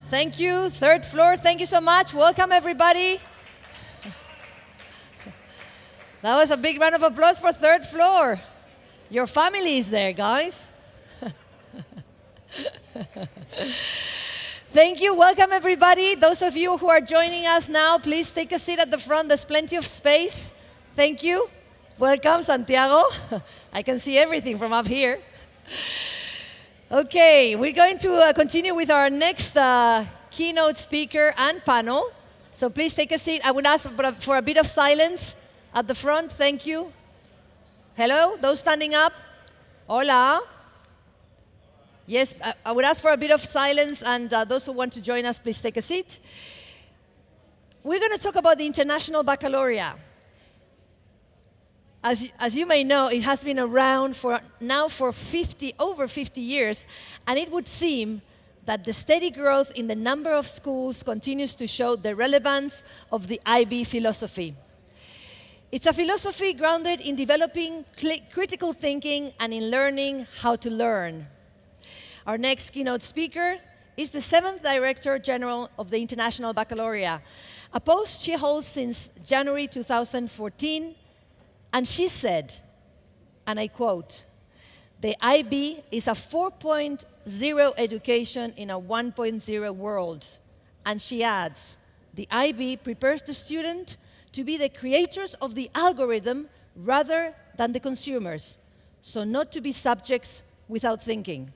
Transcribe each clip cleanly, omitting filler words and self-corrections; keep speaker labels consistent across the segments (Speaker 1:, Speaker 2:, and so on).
Speaker 1: Thank you. Third floor, thank you so much. Welcome, everybody. That was a big round of applause for third floor. Your family is there, guys. Thank you. Welcome, everybody. Those of you who are joining us now, please take a seat at the front. There's plenty of space. Thank you. Welcome, Santiago. I can see everything from up here. Okay, we're going to continue with our next keynote speaker and panel. So please take a seat. I would ask for a bit of silence at the front. Thank you. Hello, those standing up. Hola. Yes, I would ask for a bit of silence, and those who want to join us, please take a seat. We're going to talk about the International Baccalaureate. As you may know, it has been around for over 50 years, and it would seem that the steady growth in the number of schools continues to show the relevance of the IB philosophy. It's a philosophy grounded in developing critical thinking and in learning how to learn. Our next keynote speaker is the 7th Director General of the International Baccalaureate, a post she holds since January 2014. And she said, and I quote, "The IB is a 4.0 education in a 1.0 world." And she adds, "The IB prepares the student to be the creators of the algorithm rather than the consumers, so not to be subjects without thinking."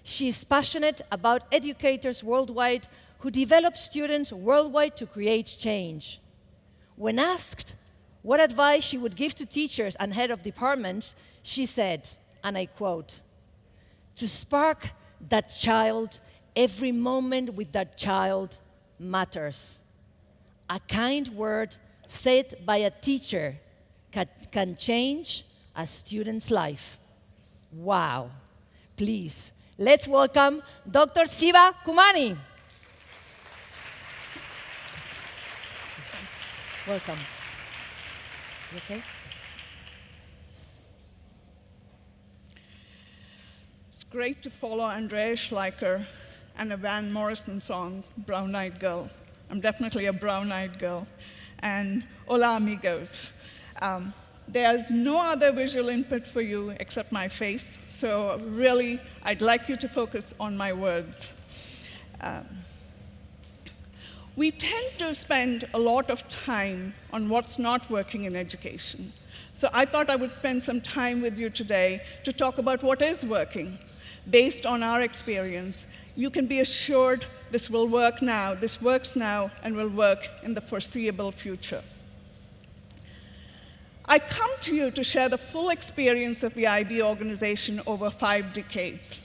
Speaker 1: She is passionate about educators worldwide who develop students worldwide to create change. When asked what advice she would give to teachers and head of departments, she said, and I quote, "To spark that child, every moment with that child matters. A kind word said by a teacher can change a student's life." Wow. Please, let's welcome Dr. Siva Kumari. Welcome. You okay?
Speaker 2: It's great to follow Andrea Schleicher and a Van Morrison song, Brown Eyed Girl. I'm definitely a brown-eyed girl. And hola, amigos. There's no other visual input for you except my face, so really, I'd like you to focus on my words. We tend to spend a lot of time on what's not working in education. So I thought I would spend some time with you today to talk about what is working. Based on our experience, you can be assured this will work now, this works now, and will work in the foreseeable future. I come to you to share the full experience of the IB organization over 5 decades.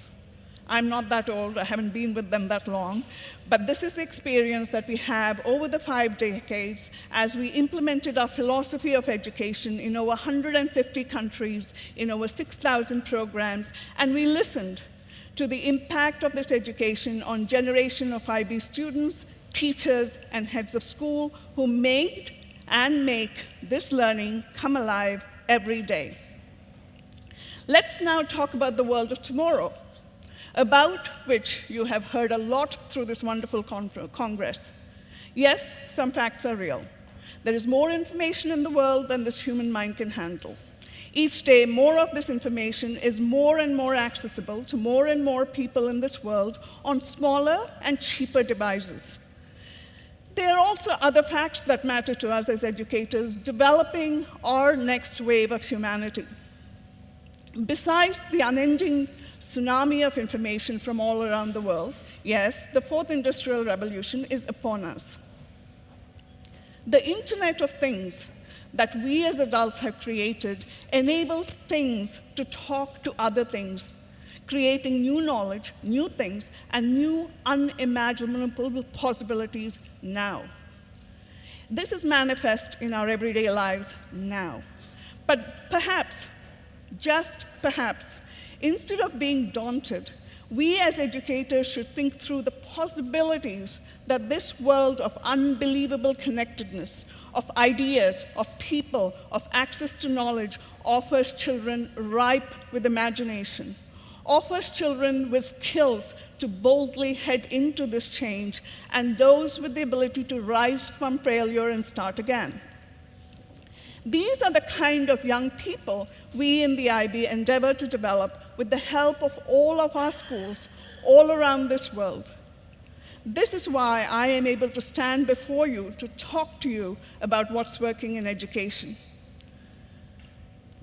Speaker 2: I'm not that old, I haven't been with them that long, but this is the experience that we have over the 5 decades as we implemented our philosophy of education in over 150 countries, in over 6,000 programs, and we listened to the impact of this education on generation of IB students, teachers, and heads of school who made and make this learning come alive every day. Let's now talk about the world of tomorrow, about which you have heard a lot through this wonderful Congress. Yes, some facts are real. There is more information in the world than this human mind can handle. Each day, more of this information is more and more accessible to more and more people in this world on smaller and cheaper devices. There are also other facts that matter to us as educators, developing our next wave of humanity. Besides the unending tsunami of information from all around the world, yes, the 4th Industrial Revolution is upon us. The Internet of Things that we as adults have created enables things to talk to other things, creating new knowledge, new things, and new unimaginable possibilities now. This is manifest in our everyday lives now. But perhaps, just perhaps, instead of being daunted, we as educators should think through the possibilities that this world of unbelievable connectedness, of ideas, of people, of access to knowledge offers children ripe with imagination. offers children with skills to boldly head into this change and those with the ability to rise from failure and start again. These are the kind of young people we in the IB endeavor to develop with the help of all of our schools all around this world. This is why I am able to stand before you to talk to you about what's working in education.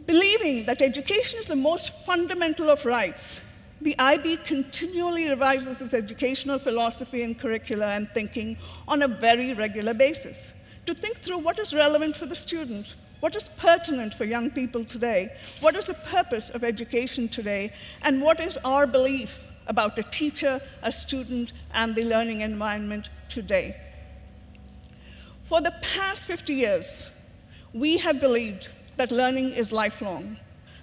Speaker 2: Believing that education is the most fundamental of rights, the IB continually revises its educational philosophy and curricula and thinking on a very regular basis to think through what is relevant for the student, what is pertinent for young people today, what is the purpose of education today, and what is our belief about a teacher, a student, and the learning environment today. For the past 50 years, we have believed that learning is lifelong,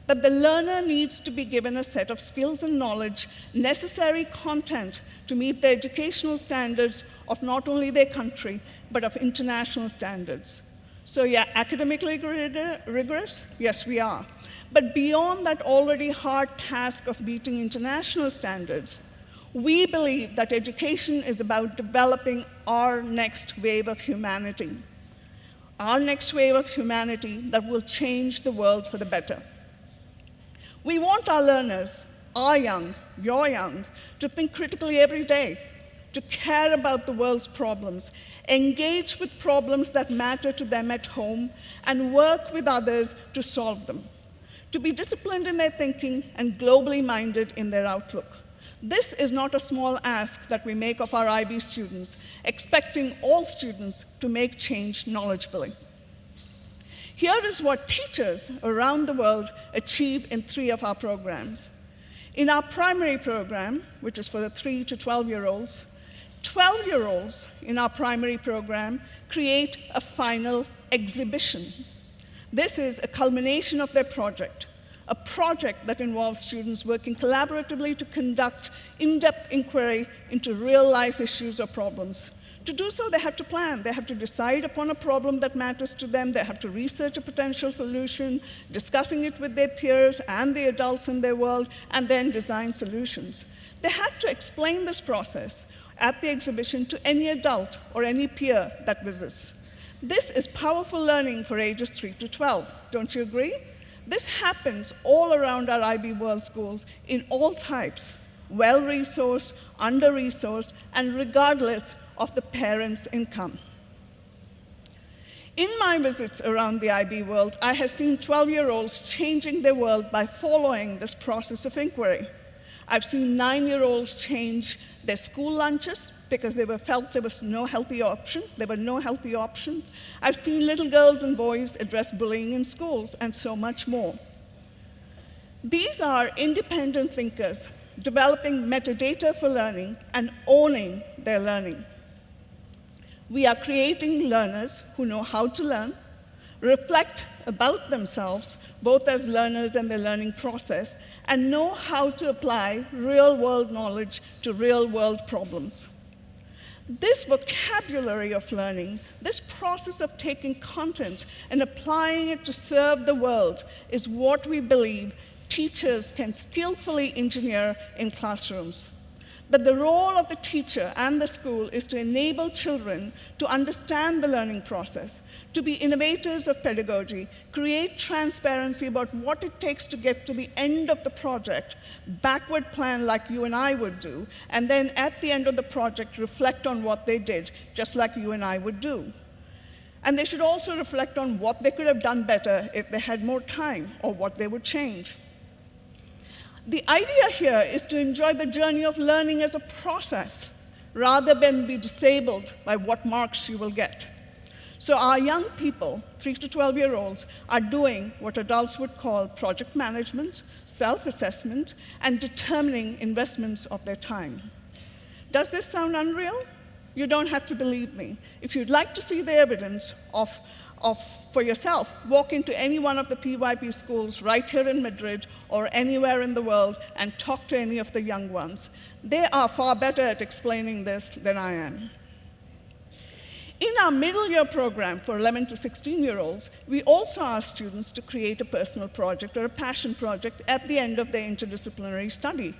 Speaker 2: that the learner needs to be given a set of skills and knowledge, necessary content to meet the educational standards of not only their country, but of international standards. So yeah, academically rigorous? Yes, we are. But beyond that already hard task of meeting international standards, we believe that education is about developing our next wave of humanity. Our next wave of humanity that will change the world for the better. We want our learners, our young, your young, to think critically every day, to care about the world's problems, engage with problems that matter to them at home, and work with others to solve them, to be disciplined in their thinking and globally minded in their outlook. This is not a small ask that we make of our IB students, expecting all students to make change knowledgeably. Here is what teachers around the world achieve in 3 of our programs. In our primary program, which is for the 3 to 12-year-olds, 12-year-olds in our primary program create a final exhibition. This is a culmination of their project, a project that involves students working collaboratively to conduct in-depth inquiry into real-life issues or problems. To do so, they have to plan. They have to decide upon a problem that matters to them. They have to research a potential solution, discussing it with their peers and the adults in their world, and then design solutions. They have to explain this process at the exhibition to any adult or any peer that visits. This is powerful learning for ages 3 to 12. Don't you agree? This happens all around our IB World schools in all types, well-resourced, under-resourced, and regardless of the parents' income. In my visits around the IB world, I have seen 12-year-olds changing their world by following this process of inquiry. I've seen 9-year-olds change their school lunches because they felt there was no healthy options. There were no healthy options. I've seen little girls and boys address bullying in schools, and so much more. These are independent thinkers developing metadata for learning and owning their learning. We are creating learners who know how to learn, reflect about themselves, both as learners and their learning process, and know how to apply real-world knowledge to real-world problems. This vocabulary of learning, this process of taking content and applying it to serve the world, is what we believe teachers can skillfully engineer in classrooms. That the role of the teacher and the school is to enable children to understand the learning process, to be innovators of pedagogy, create transparency about what it takes to get to the end of the project, backward plan like you and I would do, and then at the end of the project reflect on what they did, just like you and I would do. And they should also reflect on what they could have done better if they had more time, or what they would change. The idea here is to enjoy the journey of learning as a process, rather than be disabled by what marks you will get. So our young people, 3 to 12-year-olds, are doing what adults would call project management, self-assessment, and determining investments of their time. Does this sound unreal? You don't have to believe me. If you'd like to see the evidence for yourself, walk into any one of the PYP schools right here in Madrid or anywhere in the world and talk to any of the young ones. They are far better at explaining this than I am. In our middle year program for 11 to 16-year-olds, we also ask students to create a personal project or a passion project at the end of their interdisciplinary study.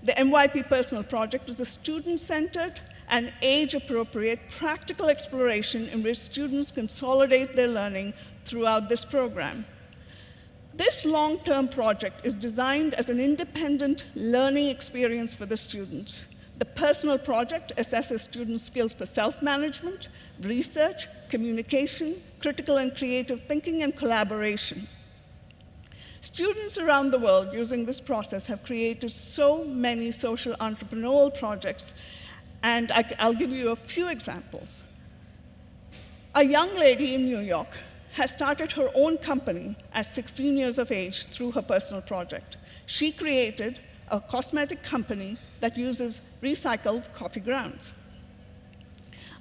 Speaker 2: The MYP Personal Project is a student-centered and age-appropriate practical exploration in which students consolidate their learning throughout this program. This long-term project is designed as an independent learning experience for the students. The personal project assesses students' skills for self-management, research, communication, critical and creative thinking, and collaboration. Students around the world using this process have created so many social entrepreneurial projects, and I'll give you a few examples. A young lady in New York has started her own company at 16 years of age through her personal project. She created a cosmetic company that uses recycled coffee grounds.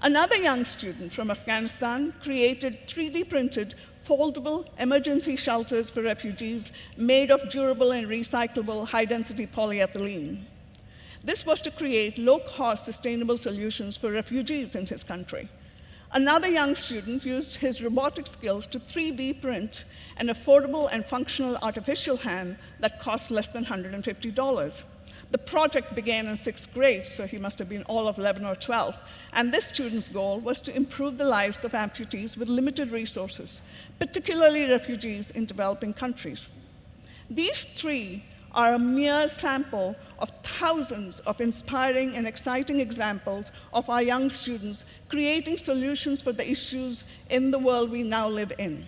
Speaker 2: Another young student from Afghanistan created 3D printed foldable emergency shelters for refugees made of durable and recyclable high-density polyethylene. This was to create low-cost, sustainable solutions for refugees in his country. Another young student used his robotic skills to 3D print an affordable and functional artificial hand that cost less than $150. The project began in 6th grade, so he must have been all of 11 or 12. And this student's goal was to improve the lives of amputees with limited resources, particularly refugees in developing countries. These three are a mere sample of thousands of inspiring and exciting examples of our young students creating solutions for the issues in the world we now live in.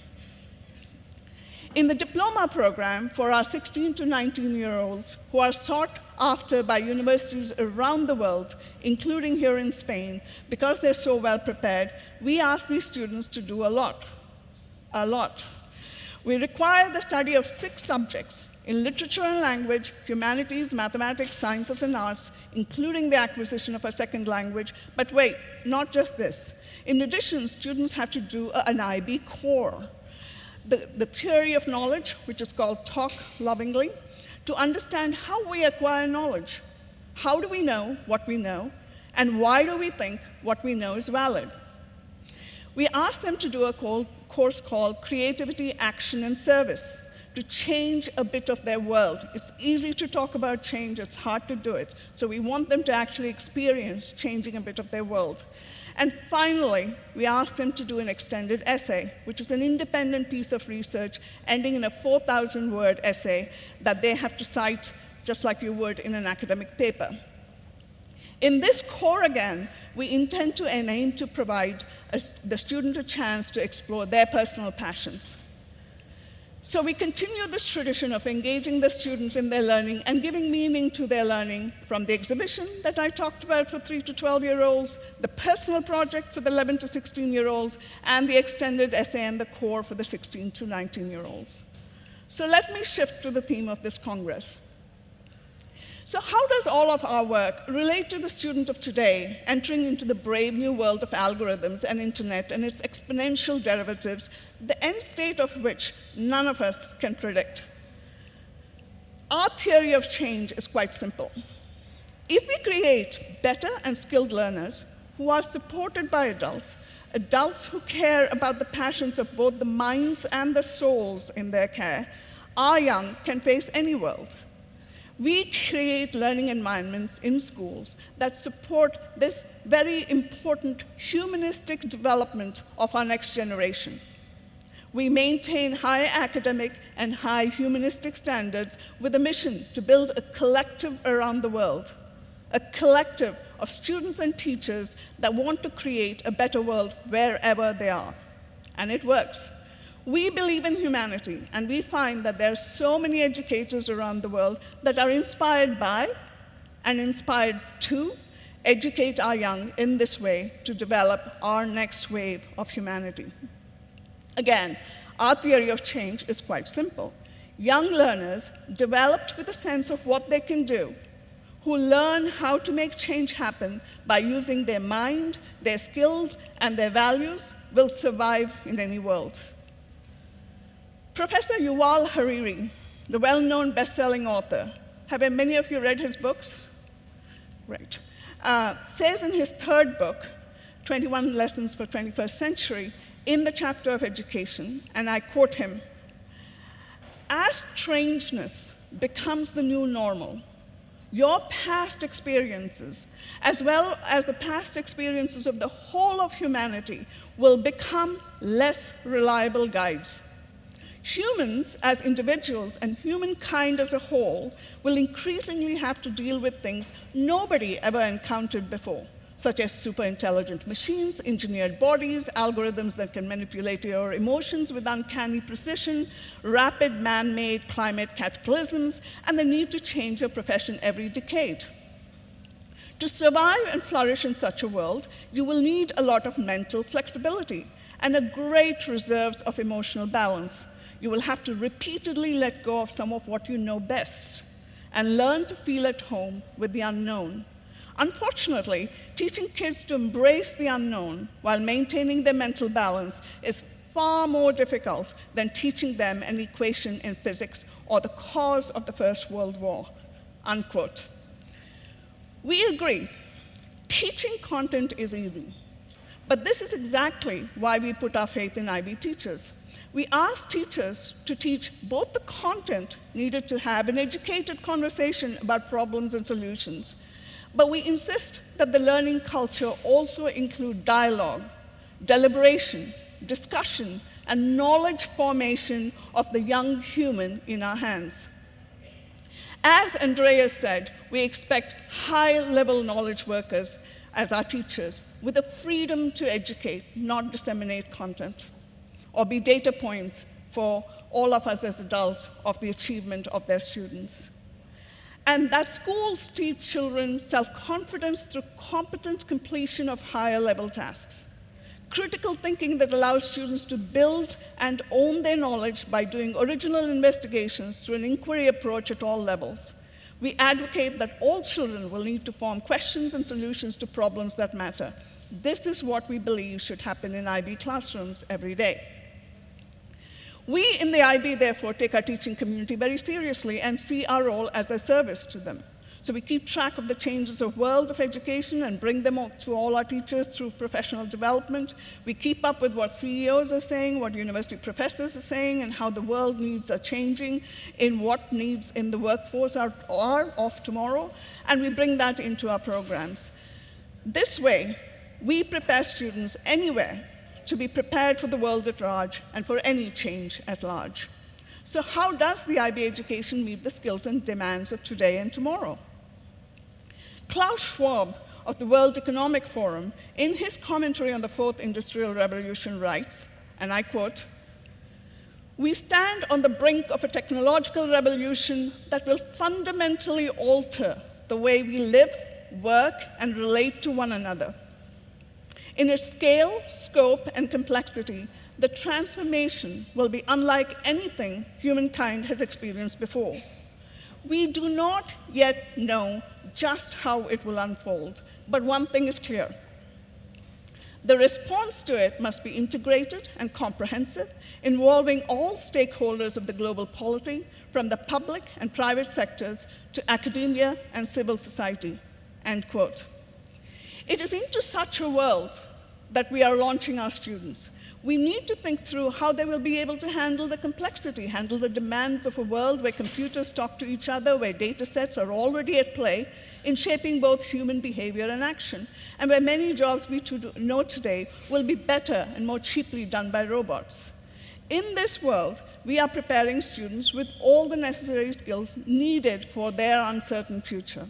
Speaker 2: In the diploma program for our 16 to 19-year-olds who are sought after by universities around the world, including here in Spain, because they're so well prepared, we ask these students to do a lot. We require the study of 6 subjects in literature and language, humanities, mathematics, sciences, and arts, including the acquisition of a second language. But wait, not just this. In addition, students have to do an IB core, the theory of knowledge, which is called Talk Lovingly, to understand how we acquire knowledge. How do we know what we know, and why do we think what we know is valid? We asked them to do a course called Creativity, Action, and Service to change a bit of their world. It's easy to talk about change, it's hard to do it. So we want them to actually experience changing a bit of their world. And finally, we asked them to do an extended essay, which is an independent piece of research ending in a 4,000-word essay that they have to cite just like you would in an academic paper. In this core, again, we intend to and aim to provide the student a chance to explore their personal passions. So we continue this tradition of engaging the student in their learning and giving meaning to their learning from the exhibition that I talked about for 3 to 12-year-olds, the personal project for the 11 to 16-year-olds, and the extended essay and the core for the 16 to 19-year-olds. So let me shift to the theme of this Congress. So how does all of our work relate to the student of today entering into the brave new world of algorithms and internet and its exponential derivatives, the end state of which none of us can predict? Our theory of change is quite simple. If we create better and skilled learners who are supported by adults who care about the passions of both the minds and the souls in their care, our young can face any world. We create learning environments in schools that support this very important humanistic development of our next generation. We maintain high academic and high humanistic standards with a mission to build a collective around the world, a collective of students and teachers that want to create a better world wherever they are. And it works. We believe in humanity, and we find that there are so many educators around the world that are inspired by and inspired to educate our young in this way to develop our next wave of humanity. Again, our theory of change is quite simple. Young learners developed with a sense of what they can do, who learn how to make change happen by using their mind, their skills, and their values, will survive in any world. Professor Yuval Harari, the well-known best-selling author, have many of you read his books? Right. Says in his 3rd book 21 Lessons for 21st Century, in the chapter of education, and I quote him, "As strangeness becomes the new normal, your past experiences, as well as the past experiences of the whole of humanity, will become less reliable guides. Humans as individuals and humankind as a whole will increasingly have to deal with things nobody ever encountered before, such as super intelligent machines, engineered bodies, algorithms that can manipulate your emotions with uncanny precision, rapid man-made climate cataclysms, and the need to change your profession every decade. To survive and flourish in such a world, you will need a lot of mental flexibility and a great reserves of emotional balance. You will have to repeatedly let go of some of what you know best and learn to feel at home with the unknown. Unfortunately, teaching kids to embrace the unknown while maintaining their mental balance is far more difficult than teaching them an equation in physics or the cause of the First World War," unquote. We agree, teaching content is easy, but this is exactly why we put our faith in IB teachers. We ask teachers to teach both the content needed to have an educated conversation about problems and solutions, but we insist that the learning culture also include dialogue, deliberation, discussion, and knowledge formation of the young human in our hands. As Andreas said, we expect high-level knowledge workers as our teachers with the freedom to educate, not disseminate content, or be data points for all of us as adults of the achievement of their students. And that schools teach children self-confidence through competent completion of higher-level tasks. Critical thinking that allows students to build and own their knowledge by doing original investigations through an inquiry approach at all levels. We advocate that all children will need to form questions and solutions to problems that matter. This is what we believe should happen in IB classrooms every day. We in the IB, therefore, take our teaching community very seriously and see our role as a service to them. So we keep track of the changes of world of education and bring them to all our teachers through professional development. We keep up with what CEOs are saying, what university professors are saying, and how the world needs are changing, in what needs in the workforce are of tomorrow, and we bring that into our programs. This way, we prepare students anywhere to be prepared for the world at large and for any change at large. So how does the IB education meet the skills and demands of today and tomorrow? Klaus Schwab of the World Economic Forum, in his commentary on the Fourth Industrial Revolution, writes, and I quote, "We stand on the brink of a technological revolution that will fundamentally alter the way we live, work, and relate to one another. In its scale, scope, and complexity, the transformation will be unlike anything humankind has experienced before. We do not yet know just how it will unfold, but one thing is clear. The response to it must be integrated and comprehensive, involving all stakeholders of the global polity, from the public and private sectors to academia and civil society," end quote. It is into such a world that we are launching our students. We need to think through how they will be able to handle the complexity, handle the demands of a world where computers talk to each other, where data sets are already at play in shaping both human behavior and action, and where many jobs we know today will be better and more cheaply done by robots. In this world, we are preparing students with all the necessary skills needed for their uncertain future.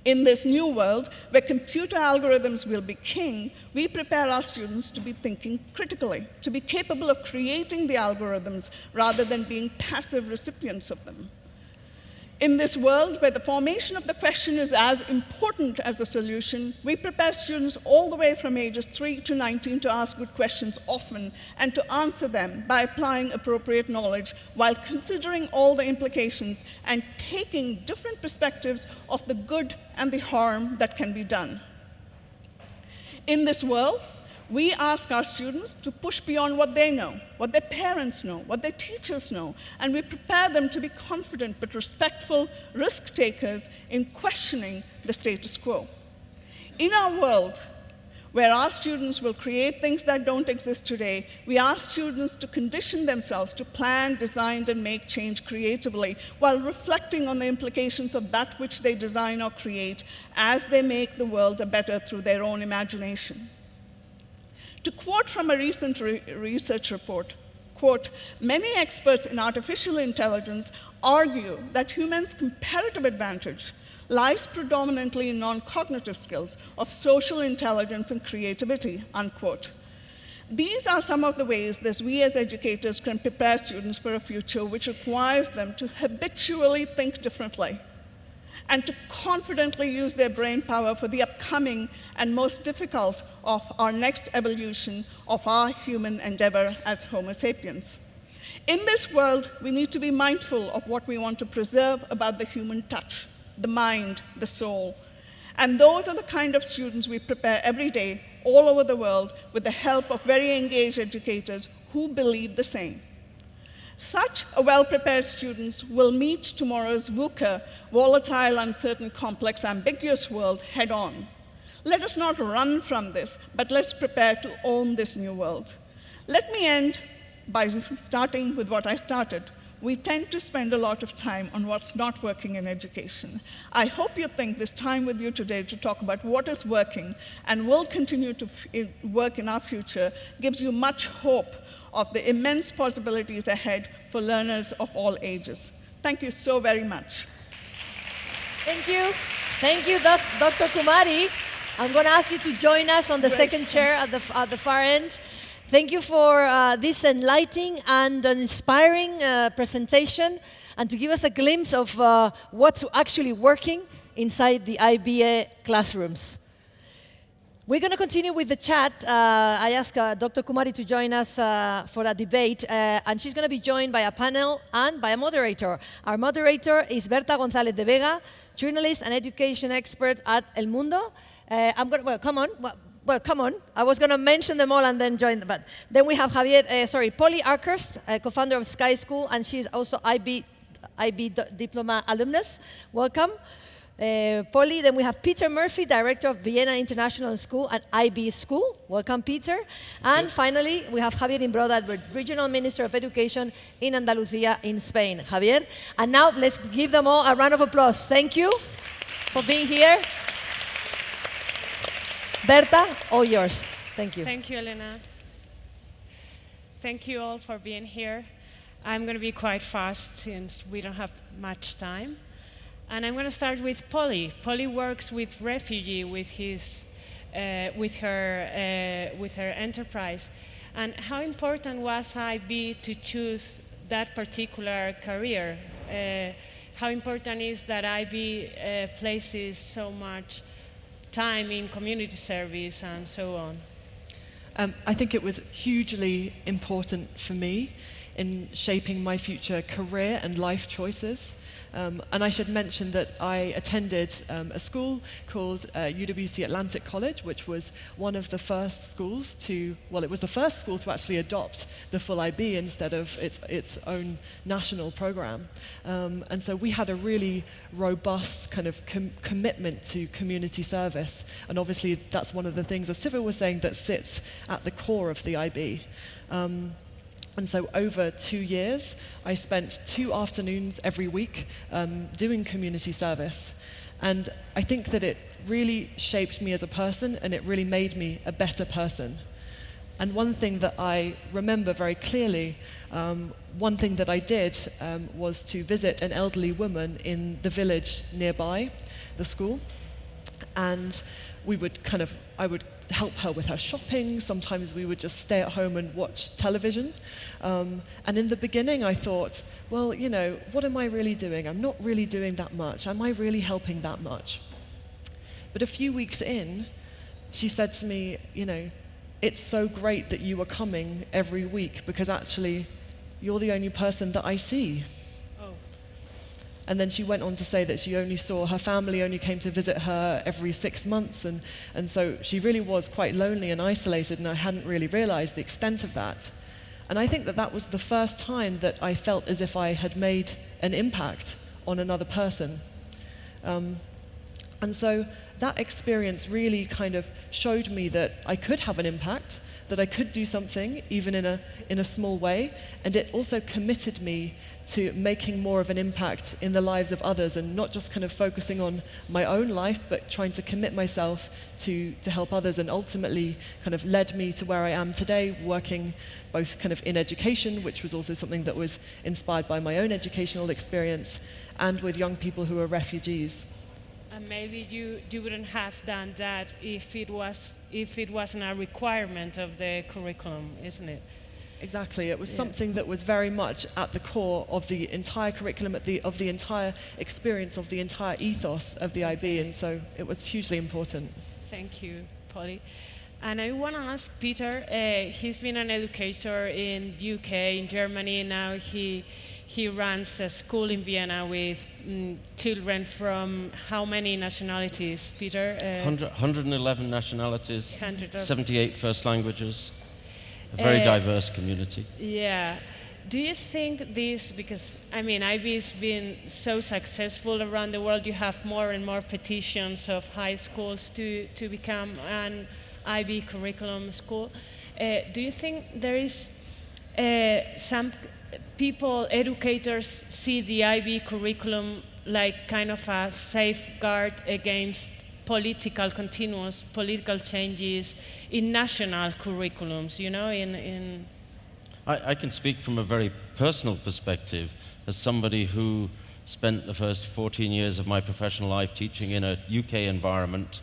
Speaker 2: In this new world, where computer algorithms will be king, we prepare our students to be thinking critically, to be capable of creating the algorithms rather than being passive recipients of them. In this world, where the formation of the question is as important as the solution, we prepare students all the way from ages 3 to 19 to ask good questions often and to answer them by applying appropriate knowledge while considering all the implications and taking different perspectives of the good and the harm that can be done. In this world, we ask our students to push beyond what they know, what their parents know, what their teachers know, and we prepare them to be confident but respectful risk takers in questioning the status quo. In our world, where our students will create things that don't exist today. We ask students to condition themselves to plan, design, and make change creatively while reflecting on the implications of that which they design or create as they make the world a better through their own imagination. To quote from a recent research report, quote, many experts in artificial intelligence argue that humans' comparative advantage lies predominantly in non-cognitive skills of social intelligence and creativity, unquote. These are some of the ways that we as educators can prepare students for a future which requires them to habitually think differently and to confidently use their brain power for the upcoming and most difficult of our next evolution of our human endeavor as Homo sapiens. In this world, we need to be mindful of what we want to preserve about the human touch, the mind, the soul. And those are the kind of students we prepare every day all over the world with the help of very engaged educators who believe the same. Such a well-prepared students will meet tomorrow's VUCA, volatile, uncertain, complex, ambiguous world head-on. Let us not run from this, but let's prepare to own this new world. Let me end by starting with what I started. We tend to spend a lot of time on what's not working in education. I hope you think this time with you today to talk about what is working and will continue to work in our future gives you much hope of the immense possibilities ahead for learners of all ages. Thank you so very much.
Speaker 1: Thank you. Thank you, Dr. Kumari. I'm going to ask you to join us on the second chair at the far end. Thank you for this enlightening and inspiring presentation and to give us a glimpse of what's actually working inside the IBA classrooms. We're going to continue with the chat. I asked Dr. Kumari to join us for a debate, and she's going to be joined by a panel and by a moderator. Our moderator is Berta Gonzalez de Vega, journalist and education expert at El Mundo. Well, come on. Well, come on. I was going to mention them all and then join, but then we have Javier, Polly Akhurst, co-founder of SkySchool, and she's also IB diploma alumnus. Welcome, Polly. Then we have Peter Murphy, director of Vienna International School and IB School. Welcome, Peter. And finally, we have Javier Imbroda, regional minister of education in Andalusia in Spain. Javier. And now let's give them all a round of applause. Thank you for being here. Berta, all yours. Thank you.
Speaker 3: Thank you, Elena. Thank you all for being here. I'm going to be quite fast since we don't have much time. And I'm going to start with Polly. Polly works with refugee with her enterprise. And how important was IB to choose that particular career? How important is that IB places so much time in community service and so on?
Speaker 4: I think it was hugely important for me in shaping my future career and life choices. And I should mention that I attended a school called UWC Atlantic College, which was one of the first schools to, well, it was the first school to actually adopt the full IB instead of its own national program. And so we had a really robust kind of commitment to community service. And obviously that's one of the things, as Siva was saying, that sits at the core of the IB. And so over 2 years, I spent 2 afternoons every week doing community service. And I think that it really shaped me as a person, and it really made me a better person. And one thing that I remember very clearly, one thing that I did was to visit an elderly woman in the village nearby the school. And I would help her with her shopping. Sometimes we would just stay at home and watch television. And in the beginning I thought, well, you know, what am I really doing? I'm not really doing that much. Am I really helping that much? But a few weeks in, she said to me, you know, it's so great that you are coming every week because actually you're the only person that I see. And then she went on to say that her family only came to visit her every 6 months, and so she really was quite lonely and isolated, and I hadn't really realized the extent of that. And I think that that was the first time that I felt as if I had made an impact on another person. And so that experience really kind of showed me that I could have an impact, that I could do something, even in a small way, and it also committed me to making more of an impact in the lives of others, and not just kind of focusing on my own life, but trying to commit myself to help others, and ultimately kind of led me to where I am today, working both kind of in education, which was also something that was inspired by my own educational experience, and with young people who are refugees.
Speaker 3: And maybe you wouldn't have done that if it wasn't a requirement of the curriculum, isn't it?
Speaker 4: Exactly. It was something that was very much at the core of the entire curriculum, of the entire experience, of the entire ethos of the IB, and so it was hugely important.
Speaker 3: Thank you, Polly. And I want to ask Peter, he's been an educator in UK, in Germany. Now he runs a school in Vienna with children from how many nationalities, Peter?
Speaker 5: 111 nationalities, 78 first languages, a very diverse community.
Speaker 3: Yeah. Do you think this, because, I mean, IB's been so successful around the world, you have more and more petitions of high schools to become an IB curriculum school. Do you think there is some people, educators, see the IB curriculum like kind of a safeguard against continuous political changes in national curriculums, you know,
Speaker 5: I can speak from a very personal perspective as somebody who spent the first 14 years of my professional life teaching in a UK environment.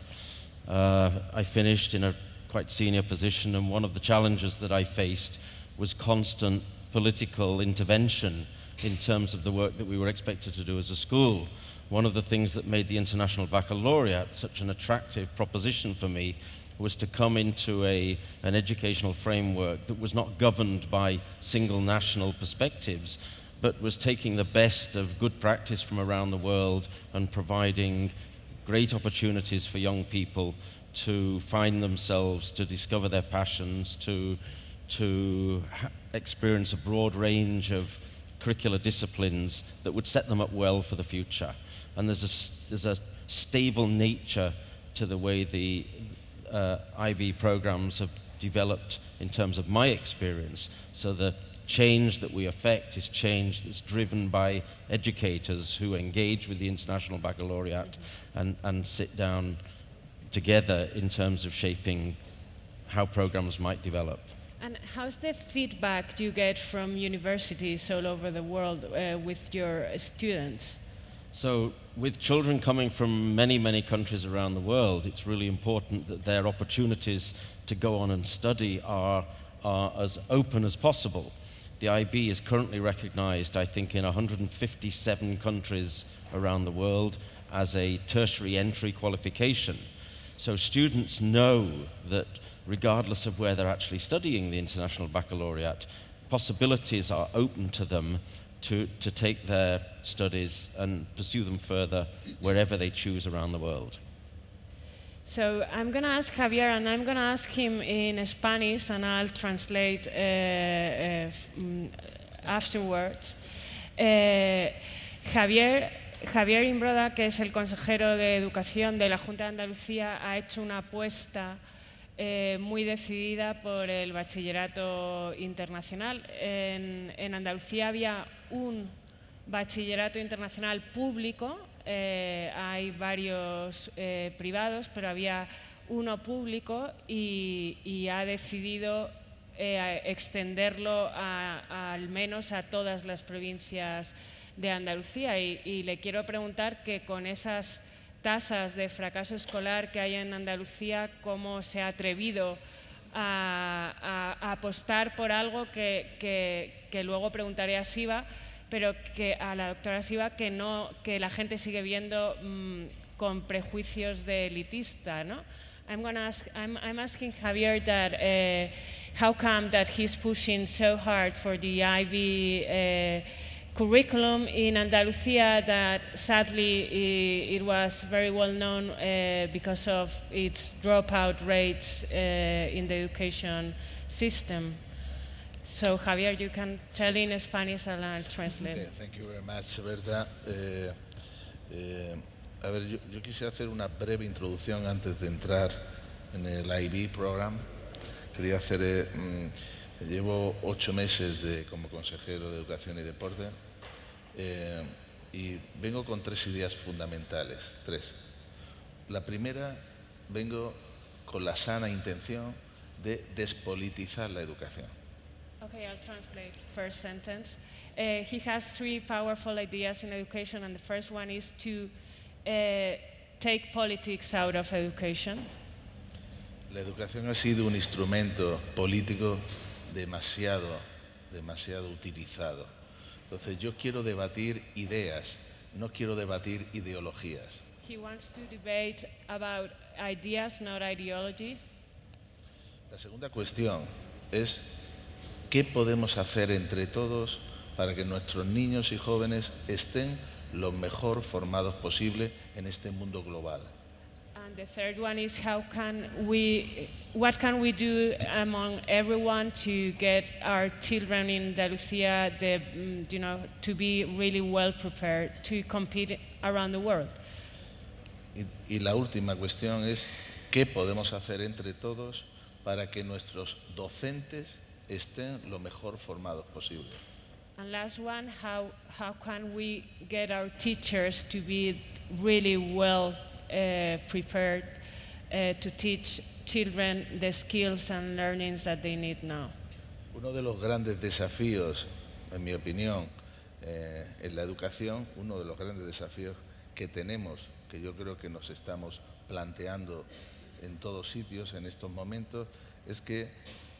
Speaker 5: I finished in a quite senior position, and one of the challenges that I faced was constant political intervention in terms of the work that we were expected to do as a school. One of the things that made the International Baccalaureate such an attractive proposition for me was to come into an educational framework that was not governed by single national perspectives, but was taking the best of good practice from around the world and providing great opportunities for young people to find themselves, to discover their passions, to experience a broad range of curricular disciplines that would set them up well for the future. And there's a stable nature to the way the IB programs have developed in terms of my experience. So the change that we affect is change that's driven by educators who engage with the International Baccalaureate and sit down together in terms of shaping how programs might develop.
Speaker 3: And how's the feedback you get from universities all over the world with your students?
Speaker 5: So with children coming from many, many countries around the world, it's really important that their opportunities to go on and study are as open as possible. The IB is currently recognized, I think, in 157 countries around the world as a tertiary entry qualification. So students know that regardless of where they're actually studying the International Baccalaureate, possibilities are open to them to take their studies and pursue them further wherever they choose around the world.
Speaker 3: So I'm going to ask Javier, and I'm going to ask him in Spanish, and I'll translate afterwards. Javier Imbroda, que es el consejero de Educación de la Junta de Andalucía, ha hecho una apuesta muy decidida por el bachillerato internacional. En Andalucía había un bachillerato internacional público, hay varios privados, pero había uno público y ha decidido extenderlo al menos a todas las provincias de Andalucía. Y le quiero preguntar que con esas tasas de fracaso escolar que hay en Andalucía, ¿cómo se ha atrevido a apostar por algo que luego preguntaré a Siva, pero que a la doctora Siva, que la gente sigue viendo con prejuicios de elitista, ¿no? I'm asking Javier that how come that he's pushing so hard for the IB curriculum in Andalusia that sadly it was very well known because of its dropout rates in the education system. So Javier, you can tell in Spanish and I'll translate.
Speaker 6: Okay, thank you very much, Berta. A ver, yo quisiera hacer una breve introducción antes de entrar en el IB program. Quería hacer, llevo 8 meses como consejero de Educación y Deporte y vengo con 3 ideas fundamentales. 3. La primera, vengo con la sana intención de despolitizar la educación.
Speaker 3: Okay, I'll translate first sentence. He has 3 powerful ideas in education, and the first one is to take politics out of education.
Speaker 6: La educación ha sido un instrumento político demasiado utilizado. Entonces yo quiero debatir ideas, no quiero debatir ideologías.
Speaker 3: He wants to debate about ideas, not ideology.
Speaker 6: La segunda cuestión es ¿qué podemos hacer entre todos para que nuestros niños y jóvenes estén lo mejor formados posible en este mundo global?
Speaker 3: And the third one is what can we do among everyone to get our children in Andalusia, to be really well prepared to compete around the world?
Speaker 6: Y la última cuestión es ¿qué podemos hacer entre todos para que nuestros docentes estén lo mejor formados posible?
Speaker 3: And last one, how can we get our teachers to be really well prepared to teach children the skills and learnings that they need now?
Speaker 6: Uno de los grandes desafíos, en mi opinión, en la educación, uno de los grandes desafíos que tenemos, que yo creo que nos estamos planteando en todos sitios en estos momentos, es que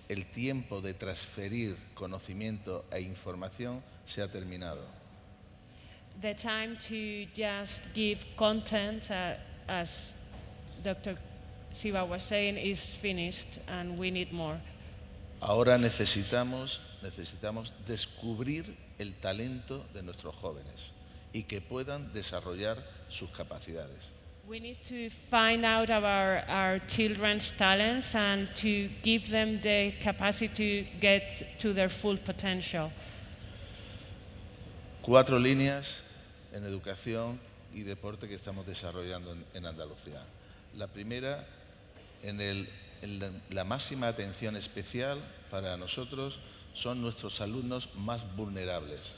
Speaker 6: el tiempo de transferir conocimiento e información se ha terminado.
Speaker 3: The time to just give content, as Dr. Siva was saying, is finished, and we need more.
Speaker 6: Ahora necesitamos descubrir el talento de nuestros jóvenes y que puedan desarrollar sus capacidades.
Speaker 3: We need to find out about our children's talents and to give them the capacity to get to their full potential.
Speaker 6: 4 líneas en educación y deporte que estamos desarrollando en Andalucía. La primera, la máxima atención especial para nosotros son nuestros alumnos más vulnerables.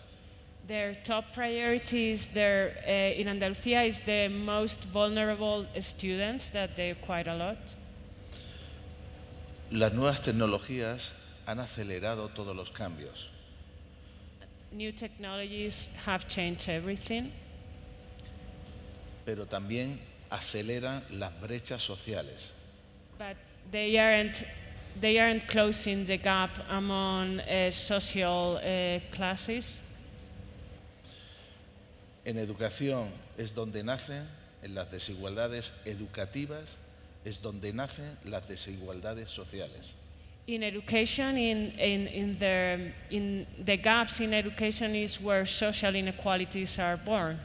Speaker 3: Their top priority is in Andalusia is the most vulnerable students that they're quite a lot.
Speaker 6: Las nuevas tecnologías han acelerado todos los cambios.
Speaker 3: New technologies have changed everything.
Speaker 6: Pero también aceleran las brechas sociales.
Speaker 3: But they aren't closing the gap among social classes.
Speaker 6: En educación es donde nacen, en las desigualdades educativas, es donde nacen las desigualdades sociales.
Speaker 3: In education, in the gaps in education is where social inequalities are born.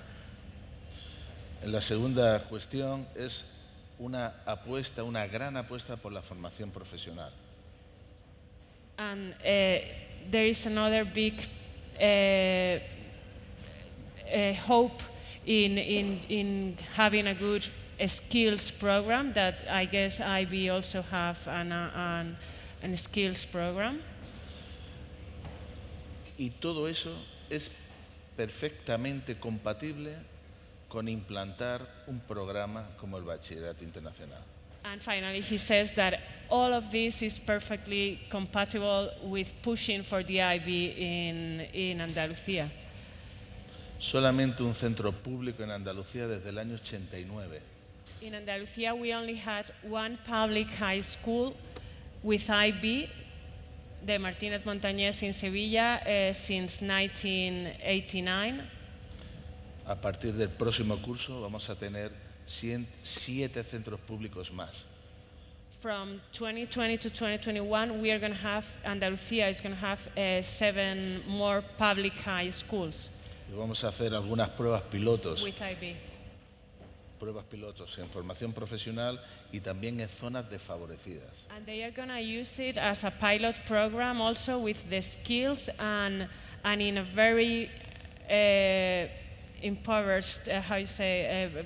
Speaker 6: La segunda cuestión es una gran apuesta por la formación profesional.
Speaker 3: And there is another big hope in having a good skills program that I guess IB also have an skills program.
Speaker 6: Y todo eso es perfectamente compatible con implantar un programa como el Bachillerato Internacional.
Speaker 3: And finally, he says that all of this is perfectly compatible with pushing for the IB in Andalusia.
Speaker 6: Solamente un centro público en Andalucía desde el año 89.
Speaker 3: In Andalusia, we only had one public high school with IB, the Martínez Montañés in Sevilla, since 1989.
Speaker 6: A partir del próximo curso vamos a tener 7 centros públicos más.
Speaker 3: From 2020 to 2021, we are going to have, Andalusia is going to have 7 more public high schools.
Speaker 6: Y vamos a hacer algunas pruebas pilotos.
Speaker 3: With IB.
Speaker 6: Pruebas pilotos en formación profesional y también en zonas desfavorecidas.
Speaker 3: And they are going to use it as a pilot program also with the skills and in a very impoverished,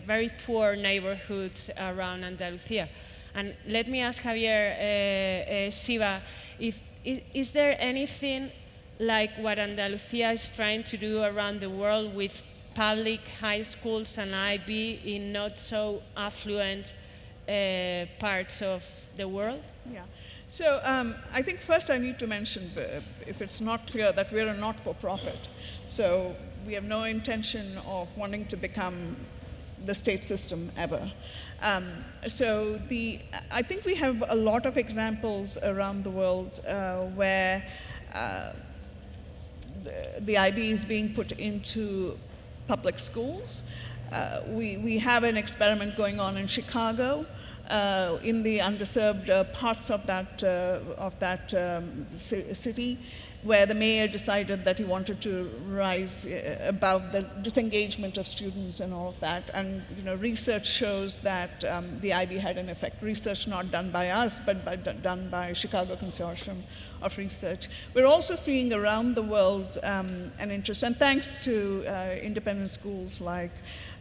Speaker 3: very poor neighborhoods around Andalusia. And let me ask Javier, Siva, is there anything like what Andalusia is trying to do around the world with public high schools and IB in not so affluent parts of the world?
Speaker 2: Yeah. So I think first I need to mention, if it's not clear, that we're a not-for-profit. So we have no intention of wanting to become the state system ever. I think we have a lot of examples around the world where the IB is being put into public schools. We have an experiment going on in Chicago, in the underserved parts of that city, where the mayor decided that he wanted to rise above the disengagement of students and all of that. And research shows that the IB had an effect. Research not done by us, but done by Chicago Consortium of Research. We're also seeing around the world an interest, and thanks to independent schools like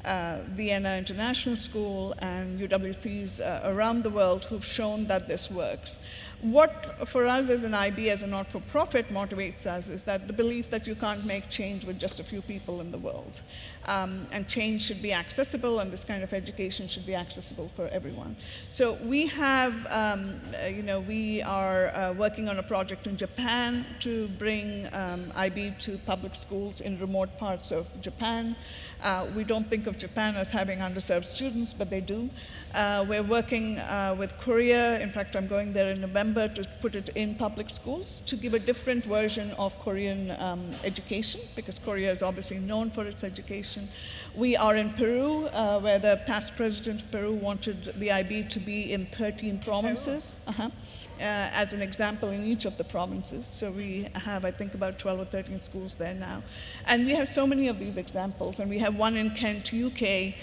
Speaker 2: Vienna International School and UWCs around the world who've shown that this works. What, for us as an IB, as a not-for-profit, motivates us is that the belief that you can't make change with just a few people in the world. And change should be accessible, and this kind of education should be accessible for everyone. So we have, we are working on a project in Japan to bring IB to public schools in remote parts of Japan. We don't think of Japan as having underserved students, but they do. We're working with Korea. In fact, I'm going there in November to put it in public schools to give a different version of Korean education, because Korea is obviously known for its education. We are in Peru, where the past president of Peru wanted the IB to be in 13 provinces. As an example in each of the provinces. So we have, I think, about 12 or 13 schools there now. And we have so many of these examples. And we have one in Kent, UK,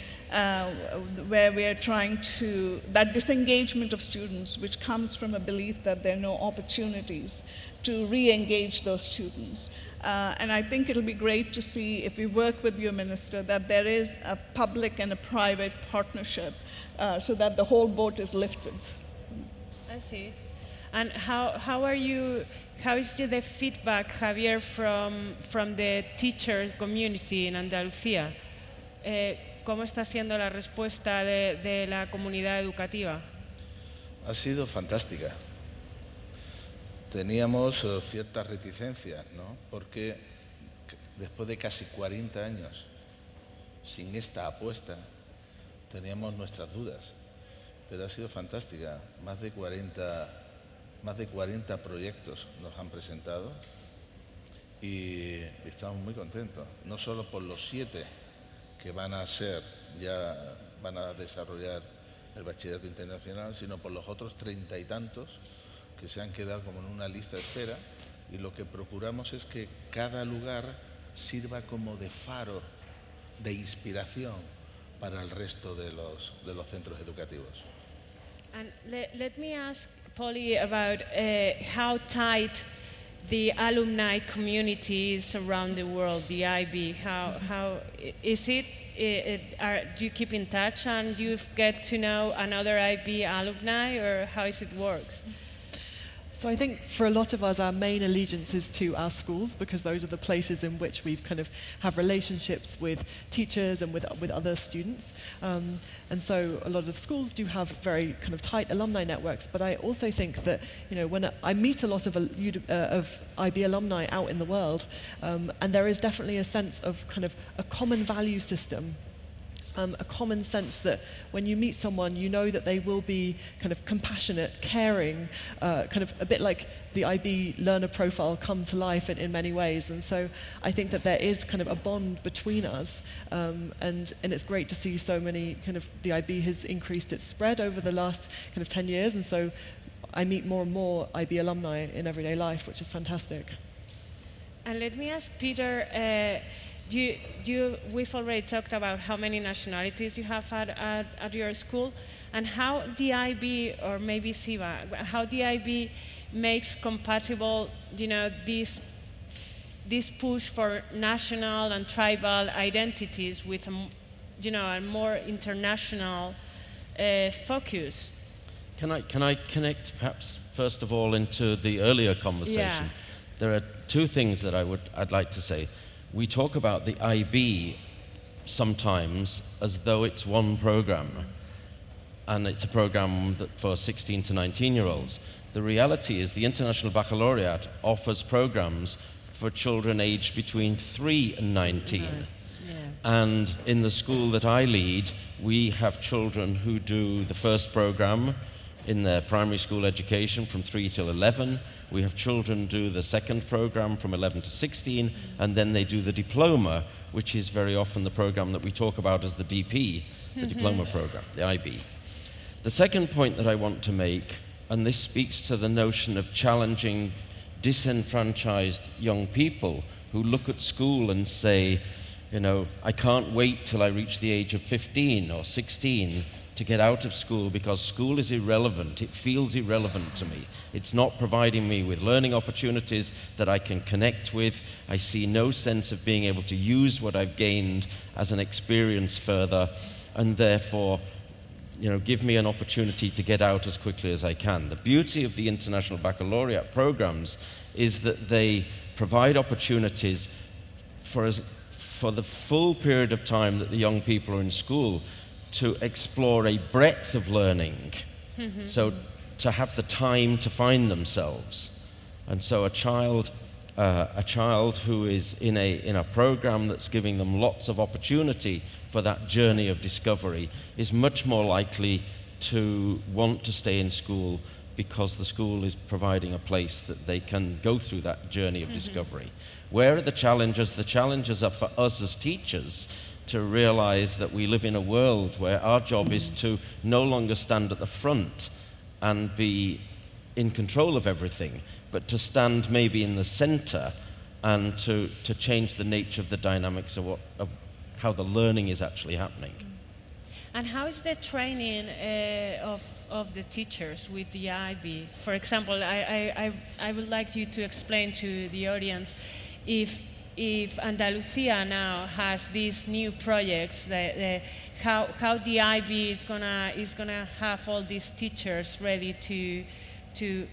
Speaker 2: where we are trying to, that disengagement of students, which comes from a belief that there are no opportunities to re-engage those students. And I think it'll be great to see, if we work with your minister, that there is a public and a private partnership so that the whole boat is lifted.
Speaker 3: I see. And how is the feedback, Javier, from the teacher community in Andalucía? ¿Cómo está siendo la respuesta de la comunidad educativa?
Speaker 6: Ha sido fantástica. Teníamos ciertas reticencias, ¿no? Porque después de casi 40 años sin esta apuesta, teníamos nuestras dudas. Pero ha sido fantástica. Más de 40 proyectos nos han presentado y estamos muy contentos, no solo por los 7 que van a desarrollar el bachillerato internacional, sino por los otros 30 y tantos que se han quedado como en una lista de espera, y lo que procuramos es que cada lugar sirva como de faro, de inspiración para el resto de los centros educativos.
Speaker 3: And let me ask Polly about how tight the alumni community is around the world, the IB. How is it? Do you keep in touch and you get to know another IB alumni, or how is it works?
Speaker 4: So I think for a lot of us, our main allegiance is to our schools, because those are the places in which we kind of have relationships with teachers and with other students. And so a lot of schools do have very kind of tight alumni networks. But I also think that, when I meet a lot of IB alumni out in the world, and there is definitely a sense of kind of a common value system. A common sense that when you meet someone, you know that they will be kind of compassionate, caring, kind of a bit like the IB learner profile come to life in many ways. And so I think that there is kind of a bond between us, and it's great to see so many the IB has increased its spread over the last 10 years. And so I meet more and more IB alumni in everyday life, which is fantastic.
Speaker 3: And let me ask Peter, we've already talked about how many nationalities you have at your school, and how the IB, or maybe Siva, how the IB makes compatible, this this push for national and tribal identities with a more international focus.
Speaker 5: Can I connect perhaps first of all into the earlier conversation?
Speaker 3: Yeah.
Speaker 5: There are two things that I'd like to say. We talk about the IB sometimes as though it's one program, and it's a program for 16 to 19-year-olds. The reality is the International Baccalaureate offers programs for children aged between 3 and 19.
Speaker 3: Yeah.
Speaker 5: And in the school that I lead, we have children who do the first program in their primary school education from 3 till 11. We have children do the second program from 11 to 16, and then they do the diploma, which is very often the program that we talk about as the DP, the diploma program, the IB. The second point that I want to make, and this speaks to the notion of challenging disenfranchised young people who look at school and say, I can't wait till I reach the age of 15 or 16 to get out of school because school is irrelevant. It feels irrelevant to me. It's not providing me with learning opportunities that I can connect with. I see no sense of being able to use what I've gained as an experience further, and therefore, give me an opportunity to get out as quickly as I can. The beauty of the International Baccalaureate programs is that they provide opportunities for the full period of time that the young people are in school to explore a breadth of learning, so to have the time to find themselves. And so a child who is in a program that's giving them lots of opportunity for that journey of discovery is much more likely to want to stay in school because the school is providing a place that they can go through that journey of discovery. Where are the challenges? The challenges are for us as teachers to realize that we live in a world where our job is to no longer stand at the front and be in control of everything, but to stand maybe in the center and to change the nature of the dynamics of how the learning is actually happening.
Speaker 3: And how is the training of the teachers with the IB? For example, I would like you to explain to the audience if Andalusia now has these new projects, how the IB is gonna have all these teachers ready to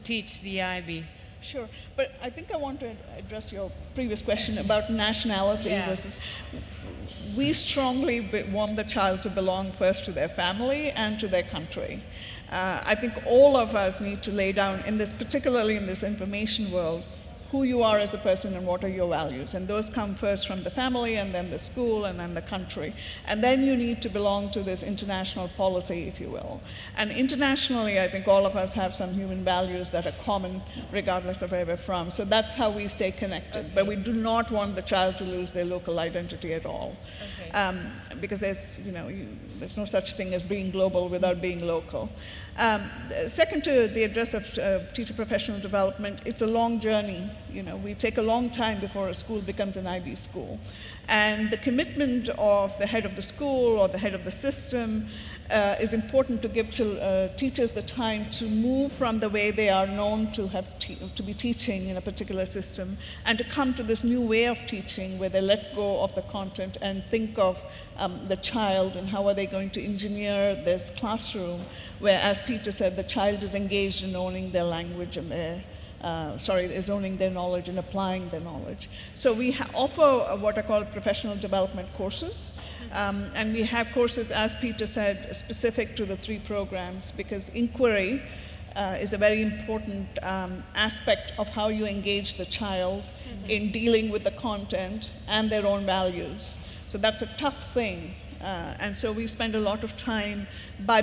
Speaker 3: teach the IB.
Speaker 2: Sure, but I think I want to address your previous question about nationality versus. We strongly want the child to belong first to their family and to their country. I think all of us need to lay down, particularly in this information world, who you are as a person and what are your values. And those come first from the family and then the school and then the country. And then you need to belong to this international polity, if you will. And internationally, I think all of us have some human values that are common regardless of where we're from. So that's how we stay connected. Okay. But we do not want the child to lose their local identity at all. Okay. Because there's no such thing as being global without being local. Second, to the address of teacher professional development, it's a long journey. We take a long time before a school becomes an IB school. And the commitment of the head of the school or the head of the system is important to give teachers the time to move from the way they are known to be teaching in a particular system and to come to this new way of teaching where they let go of the content and think of the child and how are they going to engineer this classroom where, as Peter said, the child is engaged in owning their language and is owning their knowledge and applying their knowledge. So we offer what are called professional development courses. And we have courses, as Peter said, specific to the 3 programs because inquiry is a very important aspect of how you engage the child in dealing with the content and their own values. So that's a tough thing. And so we spend a lot of time by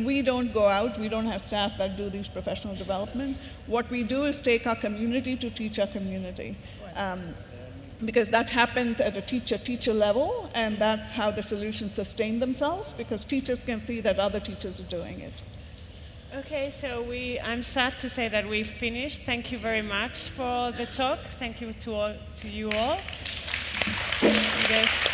Speaker 2: we don't go out, we don't have staff that do these professional development. What we do is take our community to teach our community. Because that happens at a teacher level, and that's how the solutions sustain themselves, because teachers can see that other teachers are doing it.
Speaker 3: Okay, so I'm sad to say that we finished. Thank you very much for the talk. Thank you to you all. Yes.